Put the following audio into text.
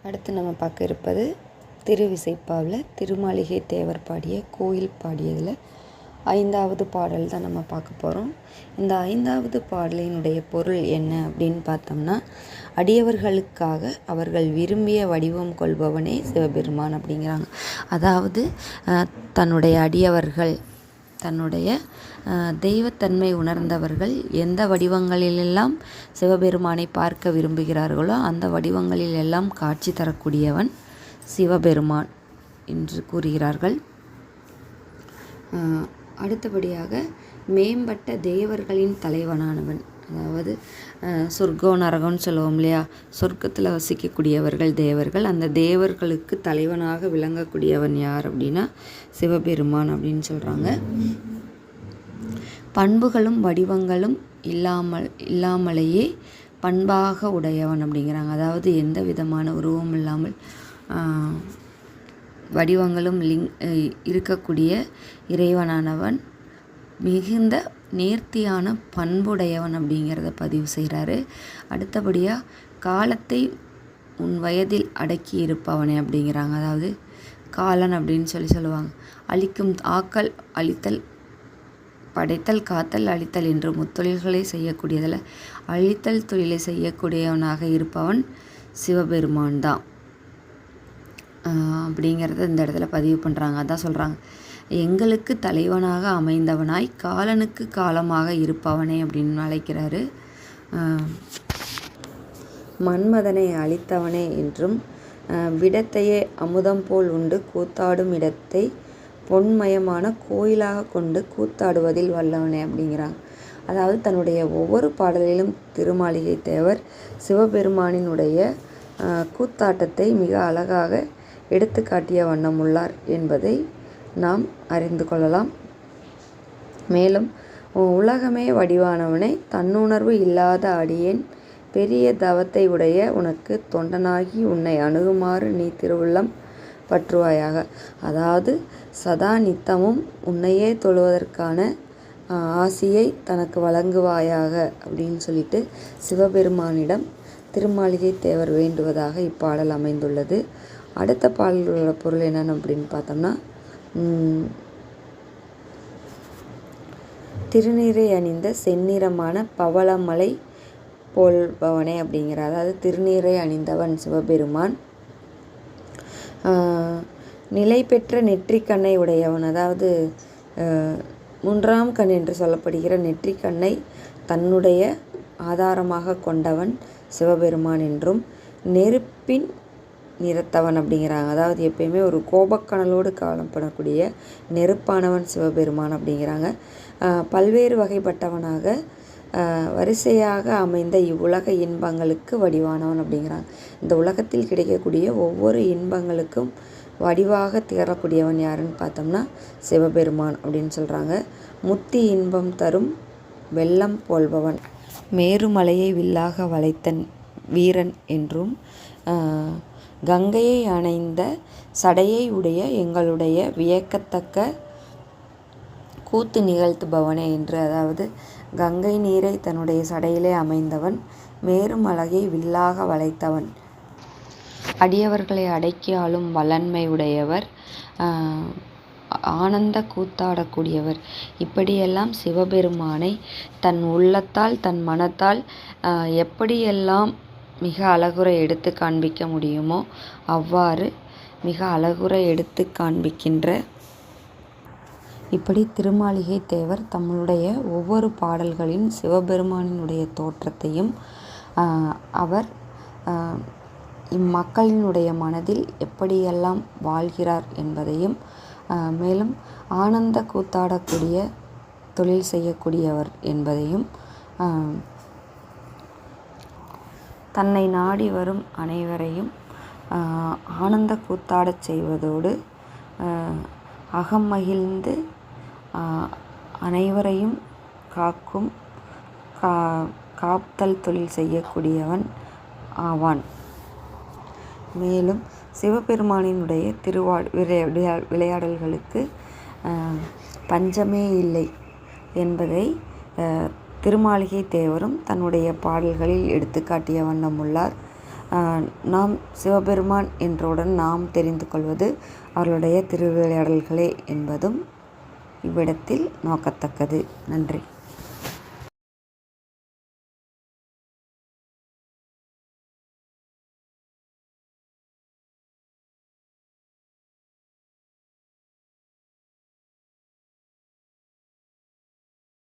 அடுத்து நம்ம பார்க்க இருப்பது திருவிசைப்பாவில் திருமாளிகை தேவர் பாடிய கோயில் பாடியதில் 5வது பாடல் தான் நம்ம பார்க்க போகிறோம். இந்த 5வது பாடலினுடைய பொருள் என்ன அப்படின்னு பார்த்தோம்னா, அடியவர்களுக்காக அவர்கள் விரும்பிய வடிவம் கொள்பவனே சிவபெருமான் அப்படிங்கிறாங்க. அதாவது தன்னுடைய அடியவர்கள், தன்னுடைய தெய்வத்தன்மை உணர்ந்தவர்கள் எந்த வடிவங்களிலெல்லாம் சிவபெருமானை பார்க்க விரும்புகிறார்களோ அந்த வடிவங்களிலெல்லாம் காட்சி தரக்கூடியவன் சிவபெருமான் என்று கூறுகிறார்கள். அடுத்தபடியாக மேம்பட்ட தேவர்களின் தலைவனானவன், அதாவது சொர்க்கம் நரகம்னு சொல்லுவோம் இல்லையா, சொர்க்கத்தில் வசிக்கக்கூடியவர்கள் தேவர்கள். அந்த தேவர்களுக்கு தலைவனாக விளங்கக்கூடியவன் யார் அப்படின்னா சிவபெருமான் சொல்கிறாங்க. பண்புகளும் வடிவங்களும் இல்லாமலேயே பண்பாக உடையவன் அப்படிங்கிறாங்க. அதாவது எந்த விதமான உருவம் இல்லாமல் வடிவங்களும் இருக்கக்கூடிய இறைவனானவன் மிகுந்த நேர்த்தியான பண்புடையவன் அப்படிங்கிறத பதிவு செய்கிறாரு. அடுத்தபடியாக காலத்தை உன் வயதில் அடக்கி இருப்பவனே அப்படிங்கிறாங்க. அதாவது காலன் அப்படின்னு சொல்லுவாங்க. அழிக்கும் ஆக்கல், அழித்தல், படைத்தல், காத்தல், அழித்தல் என்று முத்தொழில்களை செய்யக்கூடியதில் அழித்தல் தொழிலை செய்யக்கூடியவனாக இருப்பவன் சிவபெருமான் தான் அப்படிங்கிறத இந்த இடத்துல பதிவு பண்ணுறாங்க. அதான் சொல்கிறாங்க, எங்களுக்கு தலைவனாக அமைந்தவனாய் காலனுக்கு காலமாக இருப்பவனே அப்படின்னு அழைக்கிறாரு. மன்மதனை அழித்தவனே என்றும், விடத்தையே அமுதம் போல் உண்டு கூத்தாடும் இடத்தை பொன்மயமான கோயிலாக கொண்டு கூத்தாடுவதில் வல்லவனே அப்படிங்கிறாங்க. அதாவது தன்னுடைய ஒவ்வொரு பாடலிலும் திருமாளிகை தேவர் சிவபெருமானினுடைய கூத்தாட்டத்தை மிக அழகாக எடுத்து காட்டிய வண்ணம் உள்ளார் என்பதை நாம் அறிந்து கொள்ளலாம். மேலும் உலகமே வடிவானவனை தன்னுணர்வு இல்லாத அடியேன் பெரிய தவத்தை உடைய உனக்கு தொண்டனாகி உன்னை அணுகுமாறு நீ திருவுள்ளம் பற்றுவாயாக. அதாவது சதா நித்தமும் உன்னையே தொழுவதற்கான ஆசியை தனக்கு வழங்குவாயாக அப்படின்னு சொல்லிட்டு சிவபெருமானிடம் திருமாளிகை தேவர் வேண்டுவதாக இப்பாடல் அமைந்துள்ளது. அடுத்த பாடலோட பொருள் என்னென்னு அப்படின்னு பார்த்தோம்னா, திருநீரை அணிந்த செந்நிறமான பவளமலை போல்பவனே அப்படிங்கிற, அதாவது திருநீரை அணிந்தவன் சிவபெருமான். நிலை பெற்ற நெற்றிக்கண்ணை உடையவன், அதாவது 3ஆம் கண் என்று சொல்லப்படுகிற நெற்றிக்கண்ணை தன்னுடைய ஆதாரமாக கொண்டவன் சிவபெருமான் என்றும், நெருப்பின் நிறத்தவன் அப்படிங்கிறாங்க. அதாவது எப்பயுமே ஒரு கோபக்கணலோடு காணப்படக்கூடிய நெருப்பானவன் சிவபெருமான் அப்படிங்கிறாங்க. பல்வேறு வகைப்பட்டவனாக வரிசையாக அமைந்த இவ்வுலக இன்பங்களுக்கு வடிவானவன் அப்படிங்கிறாங்க. இந்த உலகத்தில் கிடைக்கக்கூடிய ஒவ்வொரு இன்பங்களுக்கும் வடிவாக திகழக்கூடியவன் யாருன்னு பார்த்தோம்னா சிவபெருமான் அப்படின்னு சொல்கிறாங்க. முத்தி இன்பம் தரும் வெள்ளம் போல்பவன், மேருமலையை வில்லாக வளைத்தன் வீரன் என்றும், கங்கையை அணைந்த சடையை உடைய எங்களுடைய வியக்கத்தக்க கூத்து நிகழ்த்துபவனே என்று, அதாவது கங்கை நீரை தன்னுடைய சடையிலே அமைந்தவன், மேருமலையை வில்லாக வளைத்தவன், அடியவர்களை அடக்கி ஆளும் வல்லன்மை உடையவர், ஆனந்த கூத்தாடக்கூடியவர். இப்படியெல்லாம் சிவபெருமானை தன் உள்ளத்தால் தன் மனத்தால் எப்படியெல்லாம் மிக அழகுற எடுத்து காண்பிக்க முடியுமோ அவ்வாறு மிக அழகுற எடுத்து காண்பிக்கின்ற இப்படி திருமாளிகை தேவர் தம்முடைய ஒவ்வொரு பாடல்களின் சிவபெருமானினுடைய தோற்றத்தையும் அவர் இம்மக்களினுடைய மனதில் எப்படியெல்லாம் வாழ்கிறார் என்பதையும், மேலும் ஆனந்த கூத்தாடக்கூடிய தொழில் செய்யக்கூடியவர் என்பதையும், தன்னை நாடி வரும் அனைவரையும் ஆனந்த கூத்தாடச் செய்வதோடு அகம் மகிழ்ந்து அனைவரையும் காத்தல் தொழில் செய்யக்கூடியவன் ஆவான். மேலும் சிவபெருமானினுடைய விளையாடல்களுக்கு பஞ்சமே இல்லை என்பதை திருமாளிகை தேவரும் தன்னுடைய பாடல்களில் எடுத்து காட்டிய வண்ணம் உள்ளார். நாம் சிவபெருமான் என்றவுடன் நாம் தெரிந்து கொள்வது அவர்களுடைய திருவிளையாடல்களே என்பதும் இவ்விடத்தில் நோக்கத்தக்கது. நன்றி.